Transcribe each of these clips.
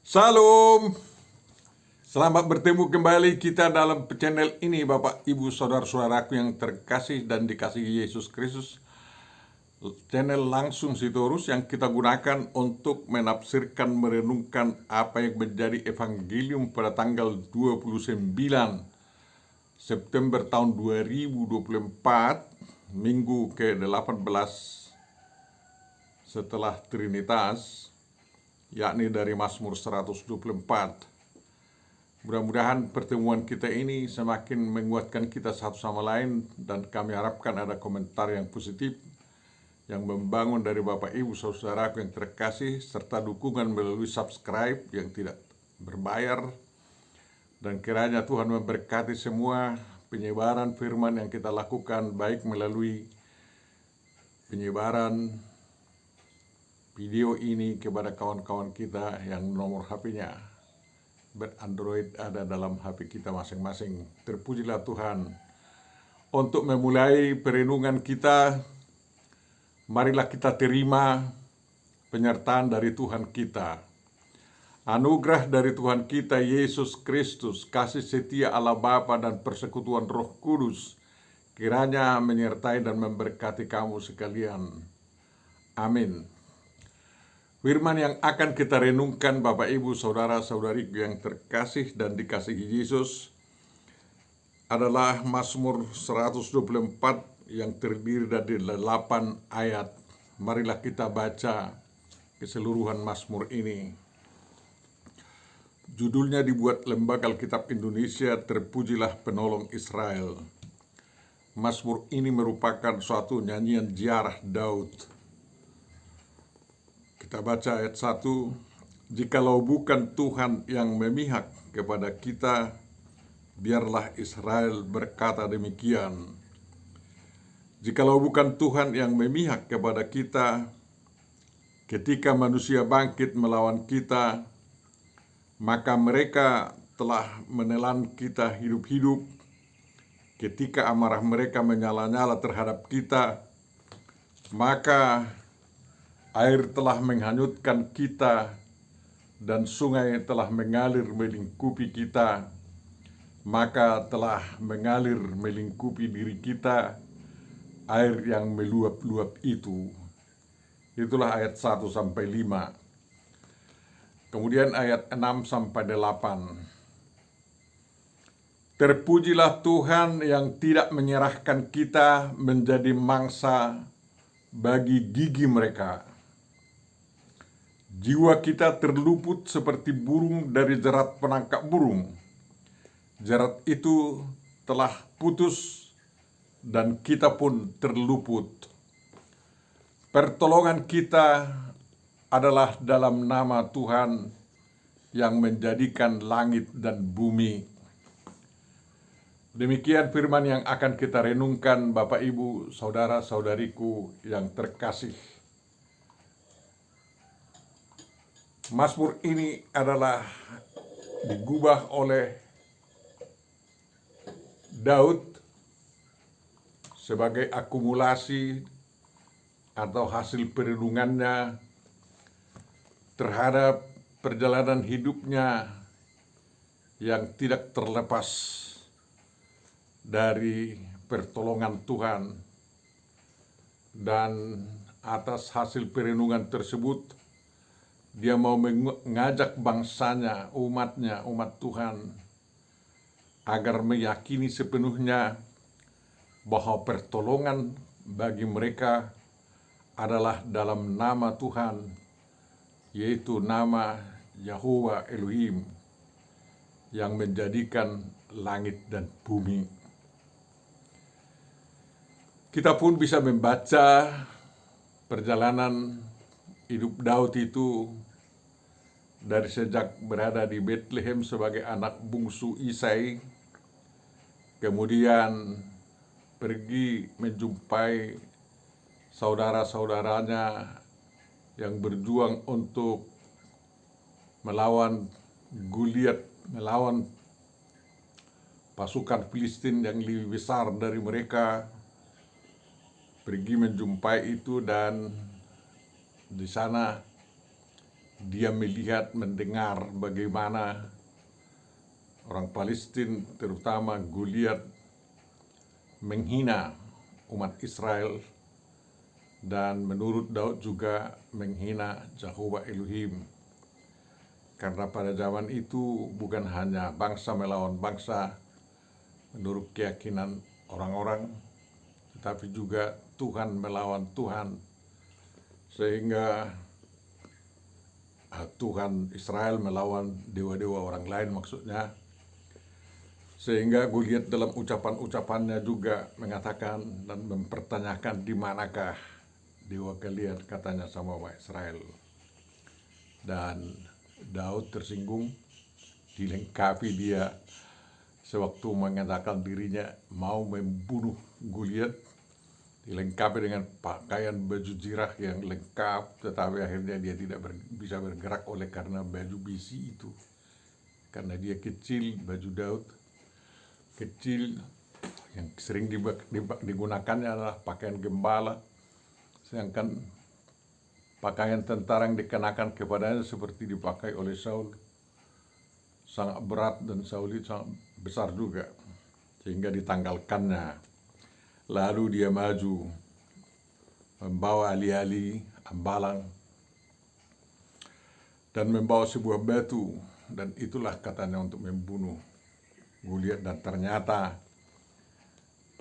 Salam, selamat bertemu kembali kita dalam channel ini Bapak Ibu Saudara-saudaraku yang terkasih dan dikasihi Yesus Kristus. Channel Langsung Sitorus yang kita gunakan untuk menafsirkan, merenungkan apa yang menjadi evangelium pada tanggal 29 September tahun 2024, minggu ke-18 setelah Trinitas, yakni dari Mazmur 124. Mudah-mudahan pertemuan kita ini semakin menguatkan kita satu sama lain, dan kami harapkan ada komentar yang positif yang membangun dari Bapak Ibu Saudaraku yang terkasih, serta dukungan melalui subscribe yang tidak berbayar. Dan kiranya Tuhan memberkati semua penyebaran firman yang kita lakukan, baik melalui penyebaran video ini kepada kawan-kawan kita yang nomor HP-nya berandroid ada dalam HP kita masing-masing. Terpujilah Tuhan. Untuk memulai perenungan kita, marilah kita terima penyertaan dari Tuhan kita. Anugerah dari Tuhan kita Yesus Kristus, kasih setia Allah Bapa dan persekutuan Roh Kudus kiranya menyertai dan memberkati kamu sekalian. Amin. Firman yang akan kita renungkan Bapak Ibu Saudara-saudariku yang terkasih dan dikasihi Yesus adalah Mazmur 124 yang terdiri dari 8 ayat. Marilah kita baca keseluruhan Mazmur ini. Judulnya dibuat Lembaga Alkitab Indonesia, Terpujilah Penolong Israel. Mazmur ini merupakan suatu nyanyian ziarah Daud. Kita baca ayat 1, "Jikalau bukan Tuhan yang memihak kepada kita, biarlah Israel berkata demikian. Jikalau bukan Tuhan yang memihak kepada kita, ketika manusia bangkit melawan kita, maka mereka telah menelan kita hidup-hidup. Ketika amarah mereka menyala-nyala terhadap kita, maka air telah menghanyutkan kita dan sungai telah mengalir melingkupi kita, maka telah mengalir melingkupi diri kita air yang meluap-luap itu." Itulah ayat 1 sampai 5. Kemudian ayat 6 sampai 8. "Terpujilah Tuhan yang tidak menyerahkan kita menjadi mangsa bagi gigi mereka. Jiwa kita terluput seperti burung dari jerat penangkap burung. Jerat itu telah putus dan kita pun terluput. Pertolongan kita adalah dalam nama Tuhan yang menjadikan langit dan bumi." Demikian firman yang akan kita renungkan Bapak Ibu Saudara-saudariku yang terkasih. Mazmur ini adalah digubah oleh Daud sebagai akumulasi atau hasil perenungannya terhadap perjalanan hidupnya yang tidak terlepas dari pertolongan Tuhan. Dan atas hasil perenungan tersebut, dia mau mengajak bangsanya, umatnya, umat Tuhan, agar meyakini sepenuhnya bahwa pertolongan bagi mereka adalah dalam nama Tuhan, yaitu nama Yahweh Elohim yang menjadikan langit dan bumi. Kita pun bisa membaca perjalanan hidup Daud itu dari sejak berada di Bethlehem sebagai anak bungsu Isai, kemudian pergi menjumpai saudara-saudaranya yang berjuang untuk melawan Goliat, melawan pasukan Filistin yang lebih besar dari mereka. Pergi menjumpai itu, dan di sana dia melihat, mendengar bagaimana orang Palestina, terutama Goliat, menghina umat Israel, dan menurut Daud juga menghina Jehovah Elohim. Karena pada zaman itu bukan hanya bangsa melawan bangsa menurut keyakinan orang-orang, tetapi juga Tuhan melawan Tuhan, sehingga Tuhan Israel melawan dewa-dewa orang lain maksudnya. Sehingga Goliat dalam ucapan-ucapannya juga mengatakan dan mempertanyakan di manakah dewa kalian, katanya sama orang Israel. Dan Daud tersinggung, dilengkapi dia sewaktu mengatakan dirinya mau membunuh Goliat, dilengkapi dengan pakaian baju zirah yang lengkap, tetapi akhirnya dia tidak bisa bergerak oleh karena baju besi itu. Karena dia kecil, baju Daud kecil, yang sering digunakannya adalah pakaian gembala, sedangkan pakaian tentara yang dikenakan kepadanya seperti dipakai oleh Saul sangat berat, dan Saul itu sangat besar juga, sehingga ditanggalkannya. Lalu dia maju membawa alih-alih ambalang dan membawa sebuah batu, dan itulah katanya untuk membunuh Goliat. Dan ternyata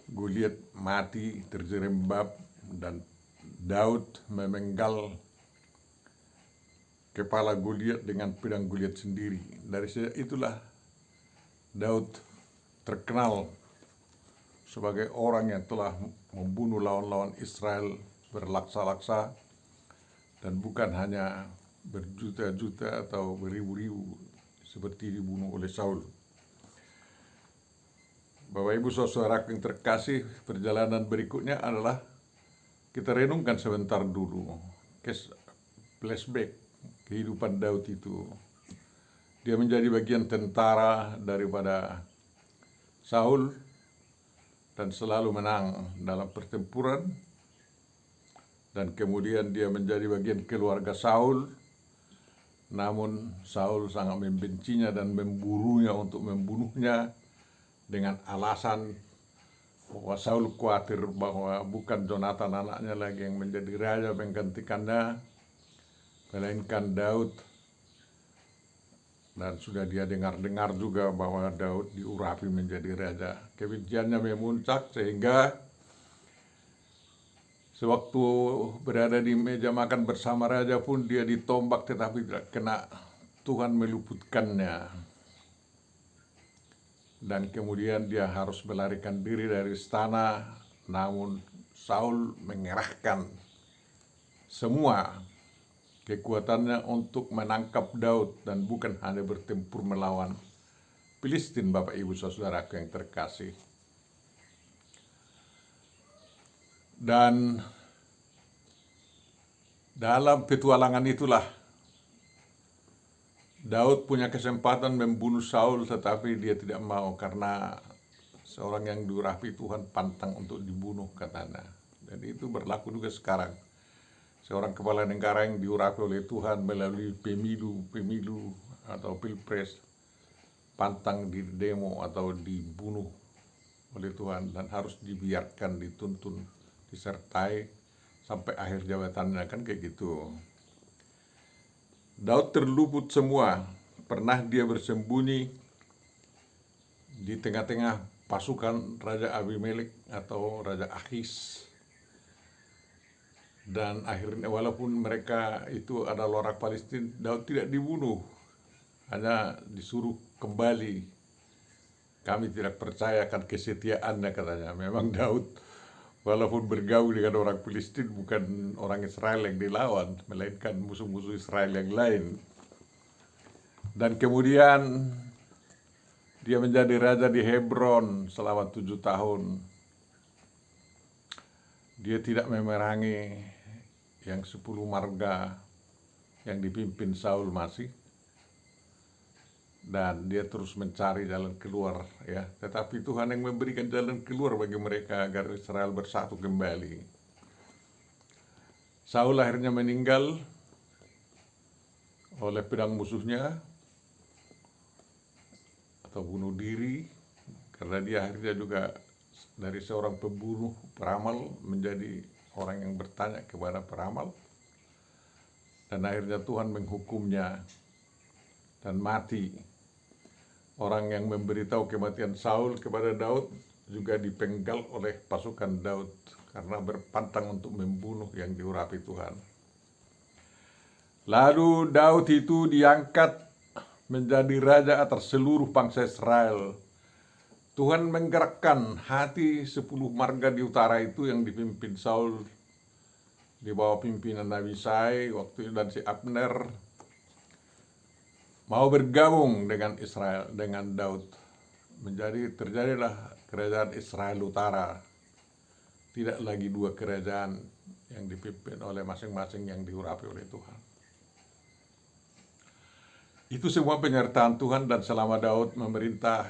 Goliat mati terjerembab, dan Daud memenggal kepala Goliat dengan pedang Goliat sendiri. Dari itulah Daud terkenal sebagai orang yang telah membunuh lawan-lawan Israel berlaksa-laksa, dan bukan hanya berjuta-juta atau beribu-ribu seperti dibunuh oleh Saul. Bapak Ibu saudara yang terkasih, perjalanan berikutnya adalah kita renungkan sebentar dulu flashback kehidupan Daud itu. Dia menjadi bagian tentara daripada Saul dan selalu menang dalam pertempuran, dan kemudian dia menjadi bagian keluarga Saul. Namun Saul sangat membencinya dan memburunya untuk membunuhnya dengan alasan bahwa Saul khawatir bahwa bukan Jonathan anaknya lagi yang menjadi raja menggantikannya, melainkan Daud. Dan sudah dia dengar-dengar juga bahwa Daud diurapi menjadi raja. Kebenciannya memuncak sehingga sewaktu berada di meja makan bersama raja pun dia ditombak, tetapi tidak kena. Tuhan meluputkannya. Dan kemudian dia harus melarikan diri dari istana, namun Saul mengerahkan semua kekuatannya untuk menangkap Daud, dan bukan hanya bertempur melawan Filistin, Bapak Ibu saudaraku yang terkasih. Dan dalam petualangan itulah Daud punya kesempatan membunuh Saul, tetapi dia tidak mau karena seorang yang diurapi Tuhan pantang untuk dibunuh, katanya. Dan itu berlaku juga sekarang. Seorang kepala negara yang diurapi oleh Tuhan melalui pemilu atau pilpres pantang didemo atau dibunuh oleh Tuhan, dan harus dibiarkan, dituntun, disertai sampai akhir jabatannya, kan kayak gitu. Daud terluput semua. Pernah dia bersembunyi di tengah-tengah pasukan Raja Abimelek atau Raja Akhis. Dan akhirnya walaupun mereka itu adalah orang Palestina, Daud tidak dibunuh, hanya disuruh kembali. Kami tidak percaya akan kesetiaannya, katanya. Memang Daud walaupun bergaul dengan orang Filistin, bukan orang Israel yang dilawan, melainkan musuh-musuh Israel yang lain. Dan kemudian dia menjadi raja di Hebron selama 7 tahun. Dia tidak memerangi yang 10 marga yang dipimpin Saul masih. Dan dia terus mencari jalan keluar, ya. Tetapi Tuhan yang memberikan jalan keluar bagi mereka agar Israel bersatu kembali. Saul akhirnya meninggal oleh pedang musuhnya atau bunuh diri, karena dia akhirnya juga dari seorang pembunuh peramal menjadi orang yang bertanya kepada peramal, dan akhirnya Tuhan menghukumnya dan mati. Orang yang memberitahu kematian Saul kepada Daud juga dipenggal oleh pasukan Daud karena berpantang untuk membunuh yang diurapi Tuhan. Lalu Daud itu diangkat menjadi raja atas seluruh bangsa Israel. Tuhan menggerakkan hati 10 marga di utara itu yang dipimpin Saul di bawah pimpinan Abisai waktu itu, dan si Abner mau bergabung dengan Israel, dengan Daud. Terjadilah kerajaan Israel Utara. Tidak lagi 2 kerajaan yang dipimpin oleh masing-masing yang diurapi oleh Tuhan. Itu semua penyertaan Tuhan, dan selama Daud memerintah,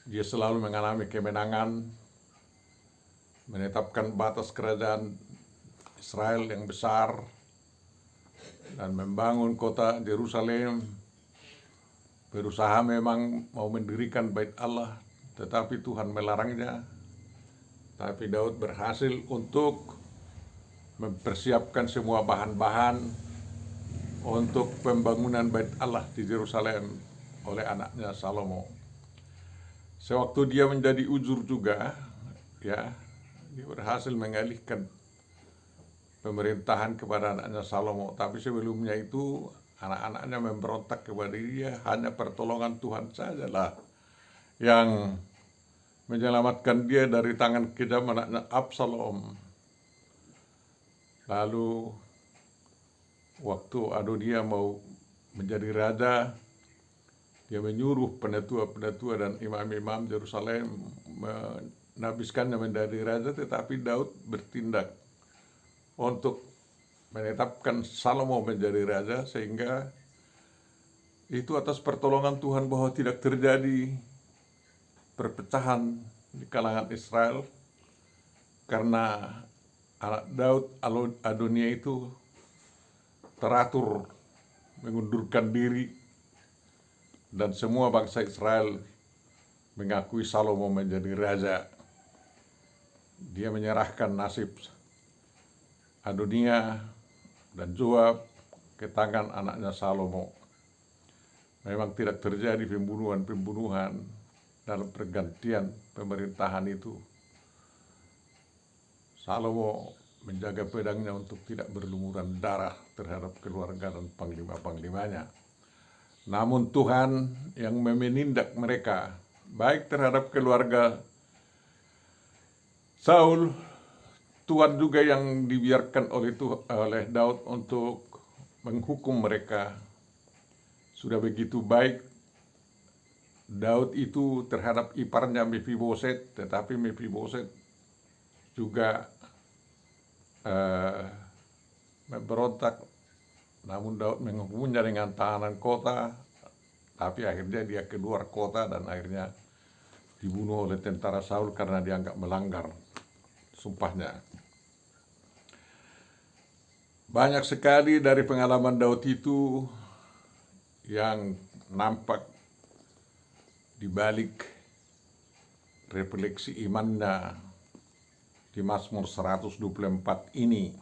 dia selalu mengalami kemenangan, menetapkan batas kerajaan Israel yang besar, dan membangun kota Yerusalem. Berusaha memang mau mendirikan bait Allah, tetapi Tuhan melarangnya. Tapi Daud berhasil untuk mempersiapkan semua bahan-bahan untuk pembangunan bait Allah di Yerusalem oleh anaknya Salomo. Sewaktu dia menjadi uzur juga, ya, dia berhasil mengalihkan pemerintahan kepada anaknya Salomo. Tapi sebelumnya itu anak-anaknya memberontak kepada dia. Hanya pertolongan Tuhan sajalah yang menyelamatkan dia dari tangan kejam anaknya Absalom. Lalu waktu Adonia mau menjadi raja, dia menyuruh penetua-penetua dan imam-imam Yerusalem menabiskannya menjadi raja, tetapi Daud bertindak untuk menetapkan Salomo menjadi raja, sehingga itu atas pertolongan Tuhan bahwa tidak terjadi perpecahan di kalangan Israel, karena anak Daud Adonia itu teratur mengundurkan diri, dan semua bangsa Israel mengakui Salomo menjadi raja. Dia menyerahkan nasib Adonia dan Joab ke tangan anaknya Salomo. Memang tidak terjadi pembunuhan dalam pergantian pemerintahan itu. Salomo menjaga pedangnya untuk tidak berlumuran darah terhadap keluarga dan panglima-panglimanya. Namun Tuhan yang menindak mereka, baik terhadap keluarga Saul, Tuhan juga yang dibiarkan oleh Daud untuk menghukum mereka. Sudah begitu baik Daud itu terhadap iparnya Mephiboset, tetapi Mephiboset juga memberontak. Namun Daud menghukumnya dengan tahanan kota, tapi akhirnya dia keluar kota dan akhirnya dibunuh oleh tentara Saul karena dianggap melanggar sumpahnya. Banyak sekali dari pengalaman Daud itu yang nampak di balik refleksi imannya di Mazmur 124 ini.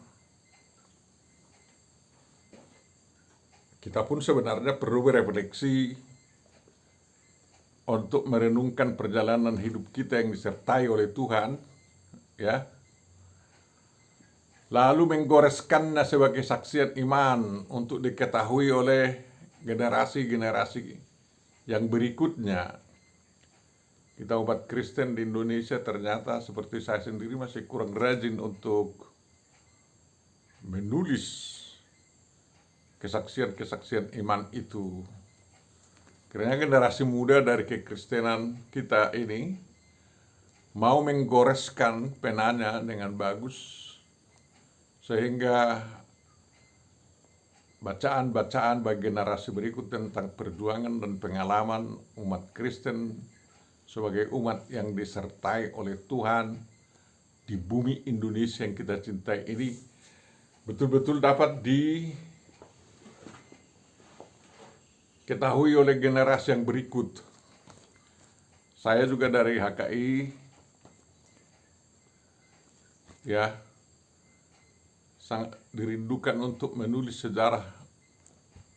Kita pun sebenarnya perlu berefleksi untuk merenungkan perjalanan hidup kita yang disertai oleh Tuhan, ya. Lalu menggoreskannya sebagai saksian iman untuk diketahui oleh generasi-generasi yang berikutnya. Kita umat Kristen di Indonesia ternyata seperti saya sendiri masih kurang rajin untuk menulis kesaksian-kesaksian iman itu. Karena generasi muda dari kekristenan kita ini mau menggoreskan penanya dengan bagus, sehingga bacaan-bacaan bagi generasi berikut tentang perjuangan dan pengalaman umat Kristen sebagai umat yang disertai oleh Tuhan di bumi Indonesia yang kita cintai ini betul-betul dapat diketahui oleh generasi yang berikut. Saya juga dari HKI, ya, sangat dirindukan untuk menulis sejarah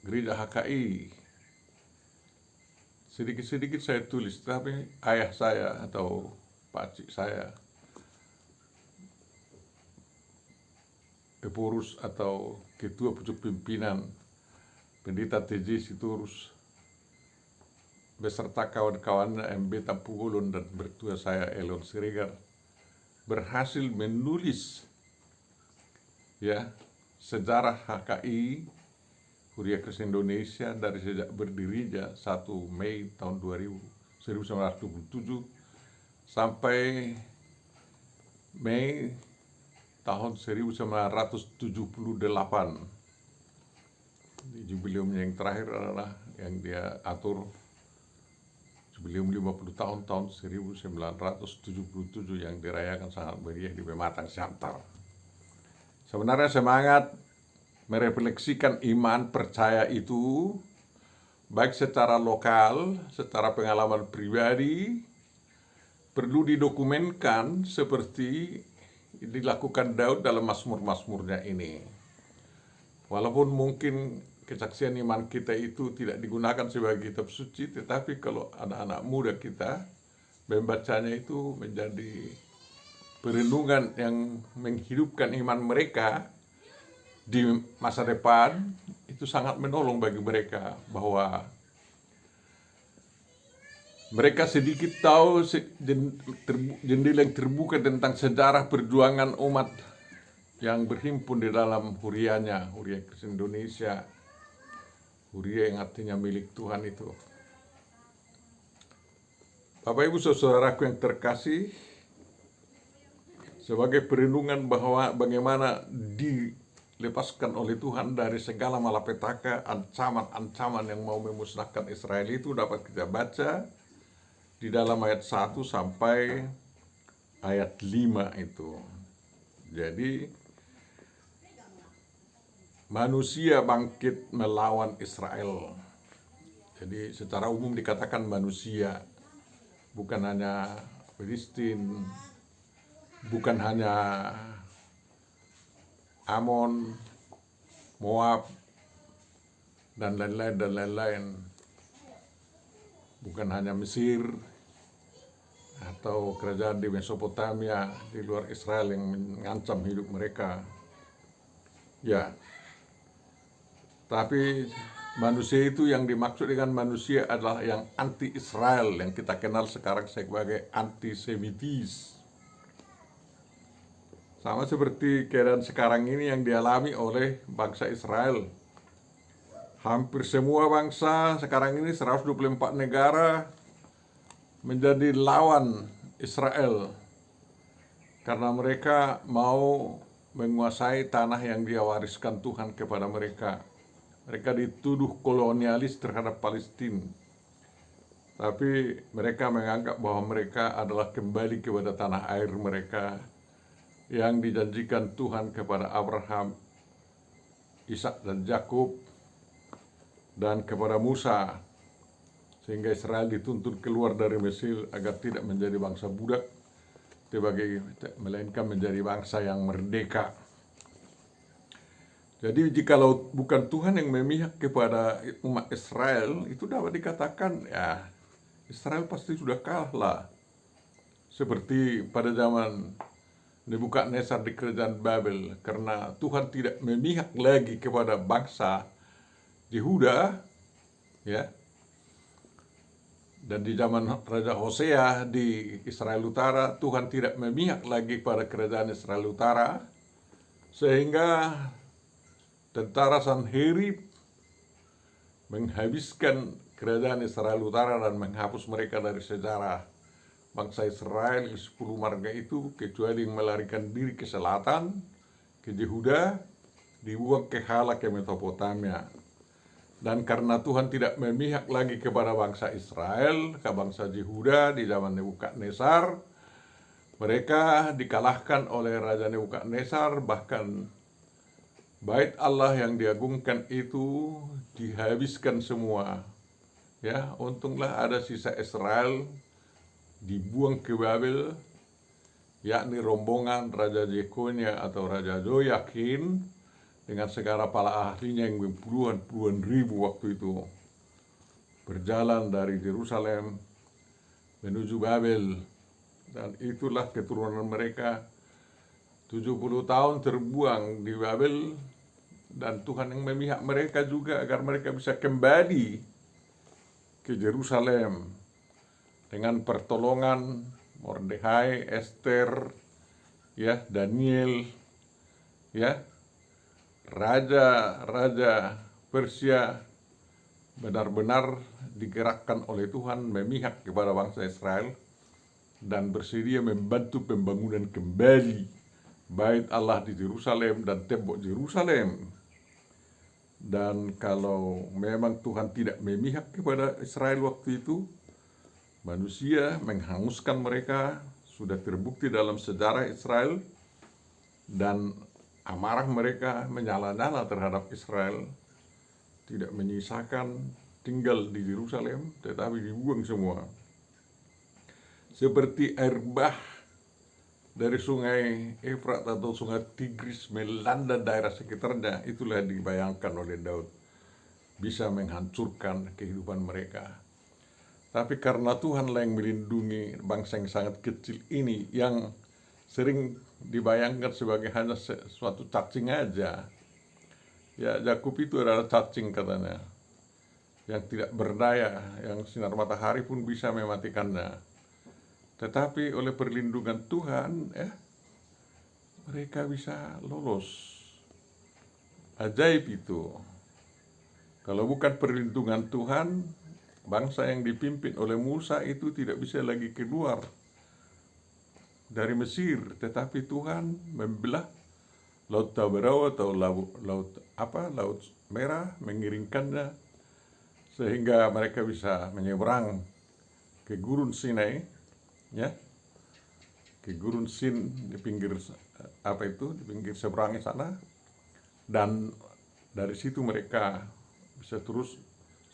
gereja HKI. Sedikit-sedikit saya tulis, tapi ayah saya atau pakcik saya, Eporus atau ketua pucuk pimpinan Pendeta TJ Sitorus beserta kawan-kawannya MB Tampugulun dan bertua saya Elon Siregar berhasil menulis, ya, sejarah HKI Huria Kristen Indonesia dari sejak berdirinya 1 Mei tahun 1927 sampai Mei tahun 1978. Jubileumnya yang terakhir adalah yang dia atur jubileum 50 tahun 1977 yang dirayakan sangat meriah di Pematang Siantar. Sebenarnya semangat merefleksikan iman percaya itu baik secara lokal, secara pengalaman pribadi, perlu didokumenkan seperti dilakukan Daud dalam mazmur-mazmurnya ini. Walaupun mungkin kesaksian iman kita itu tidak digunakan sebagai kitab suci, tetapi kalau anak-anak muda kita membacanya itu menjadi perenungan yang menghidupkan iman mereka di masa depan, itu sangat menolong bagi mereka bahwa mereka sedikit tahu jendela yang terbuka tentang sejarah perjuangan umat yang berhimpun di dalam hurianya, Huria Kristen Indonesia, Huria yang artinya milik Tuhan itu. Bapak Ibu saudaraku yang terkasih, sebagai perenungan bahwa bagaimana dilepaskan oleh Tuhan dari segala malapetaka, ancaman-ancaman yang mau memusnahkan Israel itu dapat kita baca di dalam ayat 1 sampai ayat 5 itu. Jadi manusia bangkit melawan Israel. Jadi secara umum dikatakan manusia, bukan hanya Filistin, bukan hanya Amon, Moab, dan lain-lain. Bukan hanya Mesir atau kerajaan di Mesopotamia di luar Israel yang mengancam hidup mereka. Ya, tapi manusia itu yang dimaksud dengan manusia adalah yang anti-Israel, yang kita kenal sekarang sebagai antisemitis. Sama seperti keadaan sekarang ini yang dialami oleh bangsa Israel. Hampir semua bangsa sekarang ini 124 negara menjadi lawan Israel karena mereka mau menguasai tanah yang dia wariskan Tuhan kepada mereka. Mereka dituduh kolonialis terhadap Palestina, tapi mereka menganggap bahwa mereka adalah kembali kepada tanah air mereka yang dijanjikan Tuhan kepada Abraham, Ishak dan Yakub, dan kepada Musa, sehingga Israel dituntut keluar dari Mesir agar tidak menjadi bangsa budak, melainkan menjadi bangsa yang merdeka. Jadi jikalau bukan Tuhan yang memihak kepada umat Israel, itu dapat dikatakan ya Israel pasti sudah kalah lah. Seperti pada zaman Nebukadnezar di kerajaan Babel, karena Tuhan tidak memihak lagi kepada bangsa Yehuda, ya. Dan di zaman Raja Hosea di Israel Utara, Tuhan tidak memihak lagi pada kerajaan Israel Utara, sehingga tentara Sanherib menghabiskan kerajaan Israel Utara dan menghapus mereka dari sejarah bangsa Israel. 10 marga itu kecuali yang melarikan diri ke selatan, ke Yehuda, dibuang ke Hala, ke Mesopotamia. Dan karena Tuhan tidak memihak lagi kepada bangsa Israel, ke bangsa Yehuda di zaman Nebukadnezar, mereka dikalahkan oleh Raja Nebukadnezar, bahkan bait Allah yang diagungkan itu dihabiskan semua Ya, untunglah ada sisa Israel dibuang ke Babel, yakni rombongan Raja Jekonia atau Raja Joyakin dengan segala para ahlinya yang puluhan ribu waktu itu berjalan dari Yerusalem menuju Babel, dan itulah keturunan mereka 70 tahun terbuang di Babel, dan Tuhan yang memihak mereka juga agar mereka bisa kembali ke Yerusalem dengan pertolongan Mordekai, Esther, ya, Daniel, ya, raja-raja Persia benar-benar digerakkan oleh Tuhan memihak kepada bangsa Israel dan bersedia membantu pembangunan kembali bait Allah di Yerusalem dan tembok Yerusalem. Dan kalau memang Tuhan tidak memihak kepada Israel waktu itu, manusia menghanguskan mereka, sudah terbukti dalam sejarah Israel, dan amarah mereka menyala-nyala terhadap Israel, tidak menyisakan tinggal di Yerusalem, tetapi dibuang semua. Seperti air bah dari sungai Efrat atau sungai Tigris melanda daerah sekitarnya, itulah dibayangkan oleh Daud, bisa menghancurkan kehidupan mereka. Tapi karena Tuhanlah yang melindungi bangsa yang sangat kecil ini, yang sering dibayangkan sebagai hanya suatu cacing aja. Ya, Yakub itu adalah cacing katanya, yang tidak berdaya, yang sinar matahari pun bisa mematikannya. Tetapi oleh perlindungan Tuhan, mereka bisa lolos. Ajaib itu. Kalau bukan perlindungan Tuhan, bangsa yang dipimpin oleh Musa itu tidak bisa lagi keluar dari Mesir. Tetapi Tuhan membelah Laut Taberau atau laut Merah, mengiringkannya sehingga mereka bisa menyeberang ke Gurun Sinai, ya, ke Gurun Sin di pinggir di pinggir seberangnya sana, dan dari situ mereka bisa terus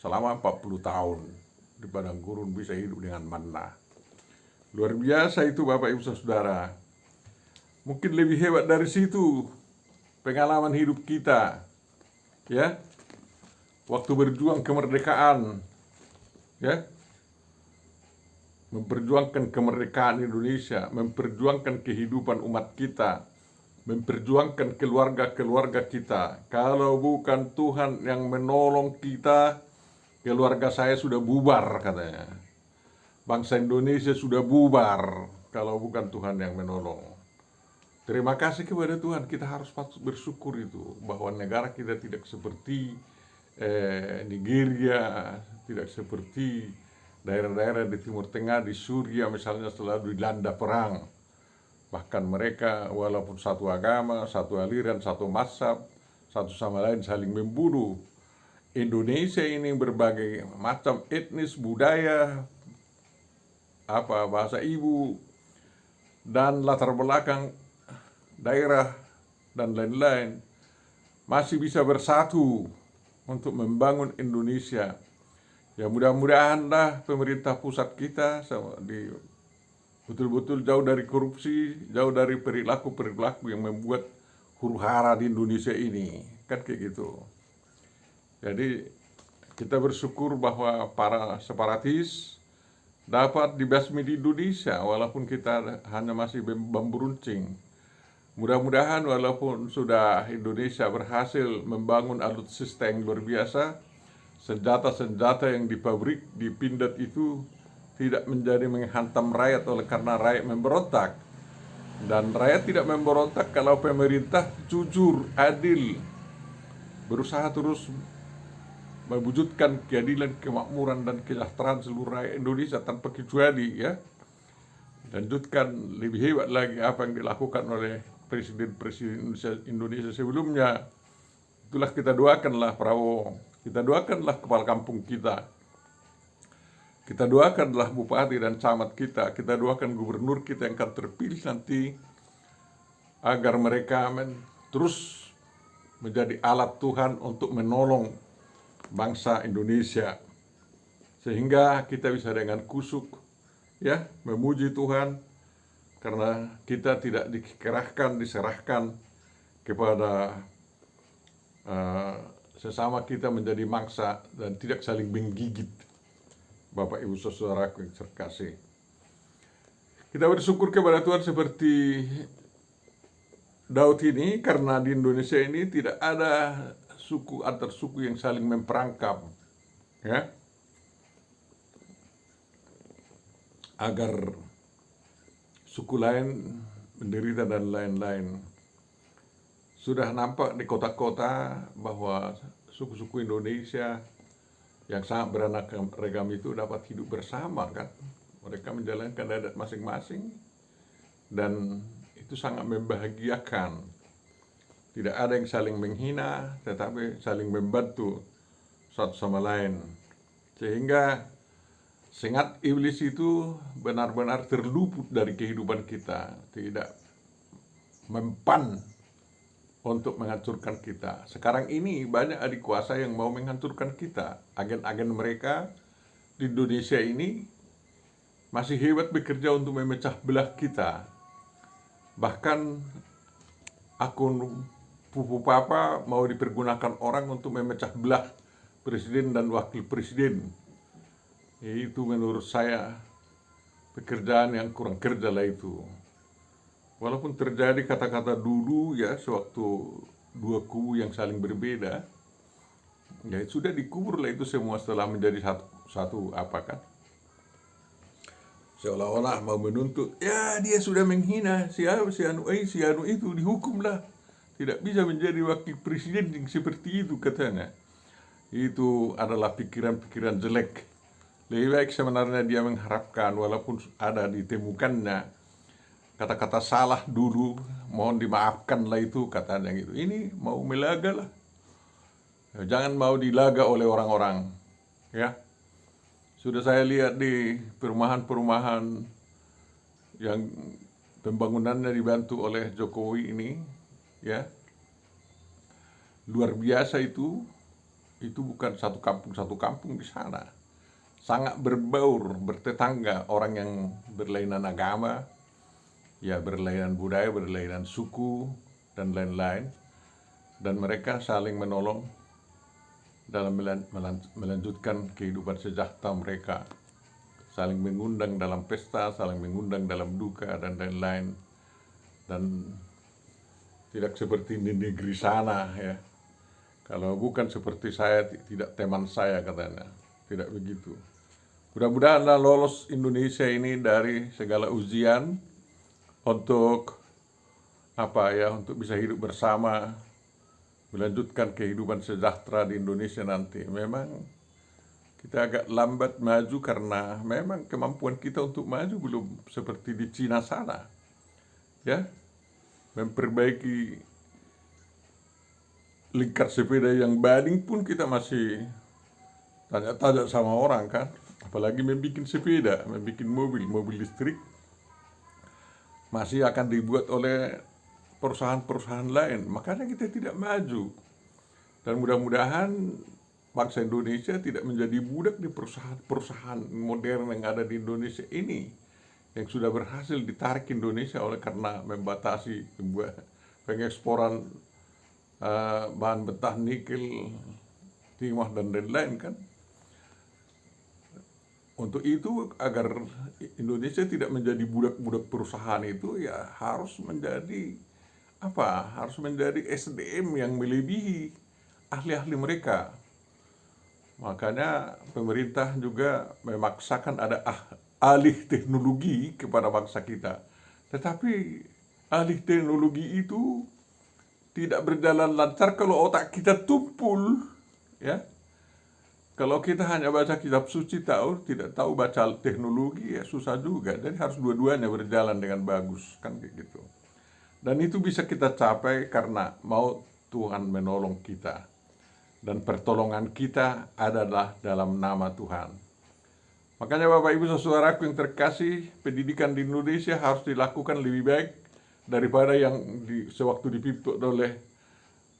selama 40 tahun di padang gurun, bisa hidup dengan manna. Luar biasa itu Bapak Ibu Saudara. Mungkin lebih hebat dari situ pengalaman hidup kita, ya, waktu berjuang kemerdekaan, ya, memperjuangkan kemerdekaan Indonesia, memperjuangkan kehidupan umat kita, memperjuangkan keluarga-keluarga kita. Kalau bukan Tuhan yang menolong kita, keluarga saya sudah bubar katanya. Bangsa Indonesia sudah bubar kalau bukan Tuhan yang menolong. Terima kasih kepada Tuhan, kita harus patut bersyukur itu, bahwa negara kita tidak seperti Nigeria, tidak seperti daerah-daerah di Timur Tengah, di Suriah misalnya, selalu dilanda perang. Bahkan mereka walaupun satu agama, satu aliran, satu mazhab, satu sama lain saling membunuh. Indonesia ini berbagai macam etnis, budaya, bahasa ibu, dan latar belakang daerah dan lain-lain, masih bisa bersatu untuk membangun Indonesia. Ya, mudah-mudahanlah pemerintah pusat kita betul-betul jauh dari korupsi, jauh dari perilaku-perilaku yang membuat huru-hara di Indonesia ini, kan kayak gitu. Jadi kita bersyukur bahwa para separatis dapat dibasmi di Indonesia, walaupun kita hanya masih bambu runcing. Mudah-mudahan walaupun sudah Indonesia berhasil membangun alutsista yang luar biasa, senjata-senjata yang dipabrik, dipindad itu tidak menjadi menghantam rakyat oleh karena rakyat memberontak. Dan rakyat tidak memberontak kalau pemerintah jujur, adil, berusaha terus mewujudkan keadilan, kemakmuran, dan kesejahteraan seluruh rakyat Indonesia tanpa kecuali, ya. Lanjutkan lebih hebat lagi apa yang dilakukan oleh presiden-presiden Indonesia sebelumnya. Itulah kita doakanlah Prabowo, kita doakanlah kepala kampung kita, kita doakanlah bupati dan camat kita doakan gubernur kita yang akan terpilih nanti, agar mereka terus menjadi alat Tuhan untuk menolong bangsa Indonesia. sehingga kita bisa dengan kusuk ya memuji Tuhan karena kita tidak diserahkan kepada sesama kita menjadi mangsa dan tidak saling menggigit. Bapak Ibu Saudaraku yang terkasih, kita bersyukur kepada Tuhan seperti Daud ini, karena di Indonesia ini tidak ada suku antar suku yang saling memperangkap, ya, agar suku lain menderita dan lain-lain. Sudah nampak di kota-kota bahwa suku-suku Indonesia yang sangat beraneka ragam itu dapat hidup bersama, kan? Mereka menjalankan adat masing-masing dan itu sangat membahagiakan. Tidak ada yang saling menghina, tetapi saling membantu satu sama lain. Sehingga sengat iblis itu benar-benar terluput dari kehidupan kita, tidak mempan untuk menghancurkan kita. Sekarang ini banyak adik kuasa yang mau menghancurkan kita. Agen-agen mereka di Indonesia ini masih hebat bekerja untuk memecah belah kita. Bahkan akun Pupu Papa mau dipergunakan orang untuk memecah belah presiden dan wakil presiden. Itu menurut saya pekerjaan yang kurang kerja lah itu. Walaupun terjadi kata-kata dulu ya, sewaktu dua kubu yang saling berbeda, ya sudah dikubur lah itu semua setelah menjadi satu apa kan? Seolah-olah mau menuntut, ya dia sudah menghina si anu itu dihukumlah. Tidak bisa menjadi wakil presiden yang seperti itu katanya. Itu adalah pikiran-pikiran jelek. Lebih baik sebenarnya dia mengharapkan walaupun ada ditemukannya kata-kata salah dulu, mohon dimaafkanlah itu katanya gitu. Ini mau melaga lah. Jangan mau dilaga oleh orang-orang, ya. Sudah saya lihat di perumahan-perumahan yang pembangunannya dibantu oleh Jokowi ini, ya. Luar biasa itu bukan satu kampung di sana. Sangat berbaur, bertetangga orang yang berlainan agama, ya berlainan budaya, berlainan suku, dan lain-lain. Dan mereka saling menolong dalam melanjutkan kehidupan sejahtera mereka. Saling mengundang dalam pesta, saling mengundang dalam duka, dan lain-lain. Dan tidak seperti di negeri sana ya. Kalau bukan seperti saya, tidak teman saya katanya. Tidak begitu. Mudah-mudahan lolos Indonesia ini dari segala ujian, untuk untuk bisa hidup bersama, melanjutkan kehidupan sejahtera di Indonesia nanti. Memang kita agak lambat maju karena memang kemampuan kita untuk maju belum seperti di Cina sana, ya. Memperbaiki lingkar sepeda yang banding pun kita masih tanya-tanya sama orang, kan, apalagi membuat sepeda, membuat mobil listrik masih akan dibuat oleh perusahaan-perusahaan lain. Makanya kita tidak maju. Dan mudah-mudahan bangsa Indonesia tidak menjadi budak di perusahaan-perusahaan modern yang ada di Indonesia ini, yang sudah berhasil ditarik Indonesia oleh karena membatasi pengeksporan bahan mentah nikel, timah, dan lain-lain, kan. Untuk itu, agar Indonesia tidak menjadi budak-budak perusahaan itu, ya harus menjadi harus menjadi SDM yang melebihi ahli-ahli mereka. Makanya pemerintah juga memaksakan ada alih teknologi kepada bangsa kita. Tetapi alih teknologi itu tidak berjalan lancar kalau otak kita tumpul, ya. Kalau kita hanya baca kitab suci tidak tahu baca teknologi, ya susah juga. Jadi harus dua-duanya berjalan dengan bagus, kan kayak gitu. Dan itu bisa kita capai karena mau Tuhan menolong kita. Dan pertolongan kita adalah dalam nama Tuhan. Makanya Bapak Ibu Saudaraku yang terkasih, pendidikan di Indonesia harus dilakukan lebih baik daripada yang sewaktu dipimpin oleh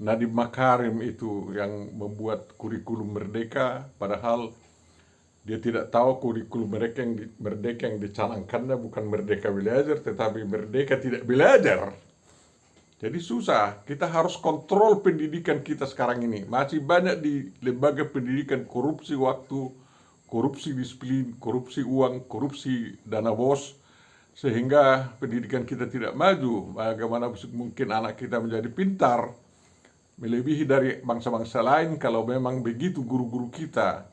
Nadiem Makarim itu, yang membuat kurikulum merdeka, padahal Dia tidak tahu kurikulum merdeka yang dicanangkannya bukan merdeka belajar, tetapi merdeka tidak belajar. Jadi susah, kita harus kontrol pendidikan kita sekarang ini. Masih banyak di lembaga pendidikan korupsi waktu, korupsi disiplin, korupsi uang, korupsi dana bos, sehingga pendidikan kita tidak maju. Bagaimana mungkin anak kita menjadi pintar, melebihi dari bangsa-bangsa lain kalau memang begitu guru-guru kita.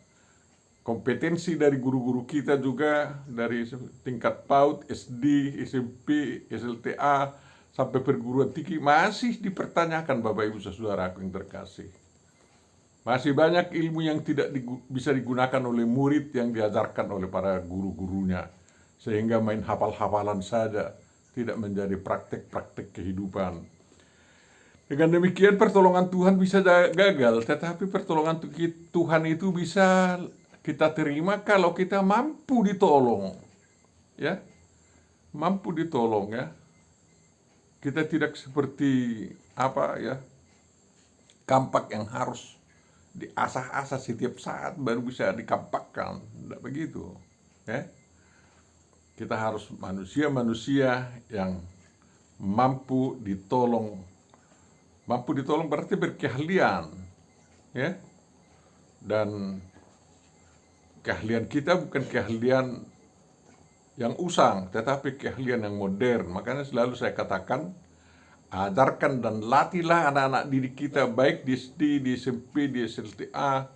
Kompetensi dari guru-guru kita juga dari tingkat PAUD, SD, SMP, SLTA, sampai perguruan tinggi masih dipertanyakan Bapak Ibu Saudaraku yang terkasih. Masih banyak ilmu yang tidak bisa digunakan oleh murid yang diajarkan oleh para guru-gurunya. Sehingga main hafal-hafalan saja, tidak menjadi praktek-praktek kehidupan. Dengan demikian pertolongan Tuhan bisa gagal, tetapi pertolongan Tuhan itu bisa kita terima kalau kita mampu ditolong. Ya. Mampu ditolong ya. Kita tidak seperti kampak yang harus diasah-asah setiap saat baru bisa dikampakkan. Tidak begitu. Ya. Kita harus manusia-manusia yang mampu ditolong. Mampu ditolong berarti berkeahlian. Ya. Dan keahlian kita bukan keahlian yang usang, tetapi keahlian yang modern. Makanya selalu saya katakan, ajarkan dan latihlah anak-anak didik kita, baik di SD, di SMP, di SLTA,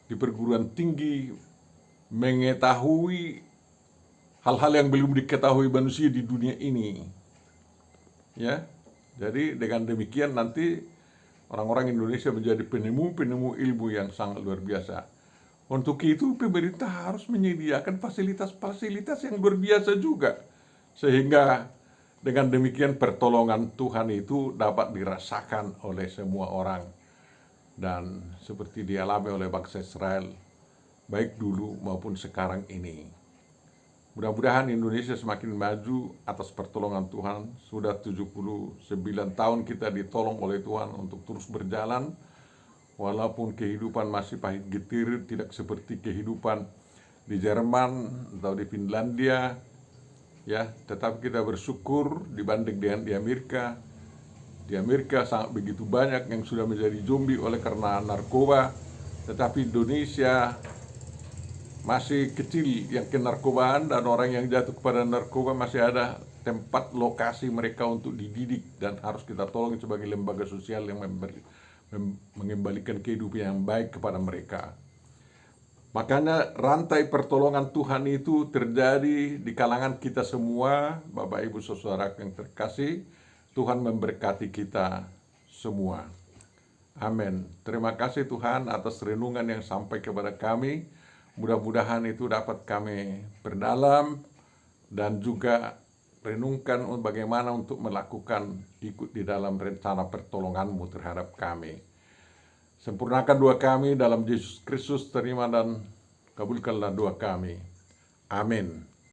di perguruan tinggi, mengetahui hal-hal yang belum diketahui manusia di dunia ini. Ya, jadi dengan demikian nanti orang-orang Indonesia menjadi penemu-penemu ilmu yang sangat luar biasa. Untuk itu pemerintah harus menyediakan fasilitas-fasilitas yang luar biasa juga. Sehingga dengan demikian pertolongan Tuhan itu dapat dirasakan oleh semua orang. Dan seperti dialami oleh bangsa Israel, baik dulu maupun sekarang ini. Mudah-mudahan Indonesia semakin maju atas pertolongan Tuhan. Sudah 79 tahun kita ditolong oleh Tuhan untuk terus berjalan. Walaupun kehidupan masih pahit getir, tidak seperti kehidupan di Jerman atau di Finlandia, ya, tetapi kita bersyukur dibanding dengan di Amerika. Di Amerika sangat begitu banyak yang sudah menjadi zombie oleh karena narkoba, tetapi Indonesia masih kecil yang narkobaan, dan orang yang jatuh kepada narkoba masih ada tempat lokasi mereka untuk dididik, dan harus kita tolong sebagai lembaga sosial yang mengembalikan kehidupan yang baik kepada mereka. Makanya rantai pertolongan Tuhan itu terjadi di kalangan kita semua, Bapak Ibu Saudara yang terkasih. Tuhan memberkati kita semua. Amin. Terima kasih Tuhan atas renungan yang sampai kepada kami. Mudah-mudahan itu dapat kami perdalam dan juga renungkan bagaimana untuk melakukan ikut di dalam rencana pertolongan-Mu terhadap kami. Sempurnakan doa kami dalam Yesus Kristus, terima dan kabulkanlah doa kami. Amin.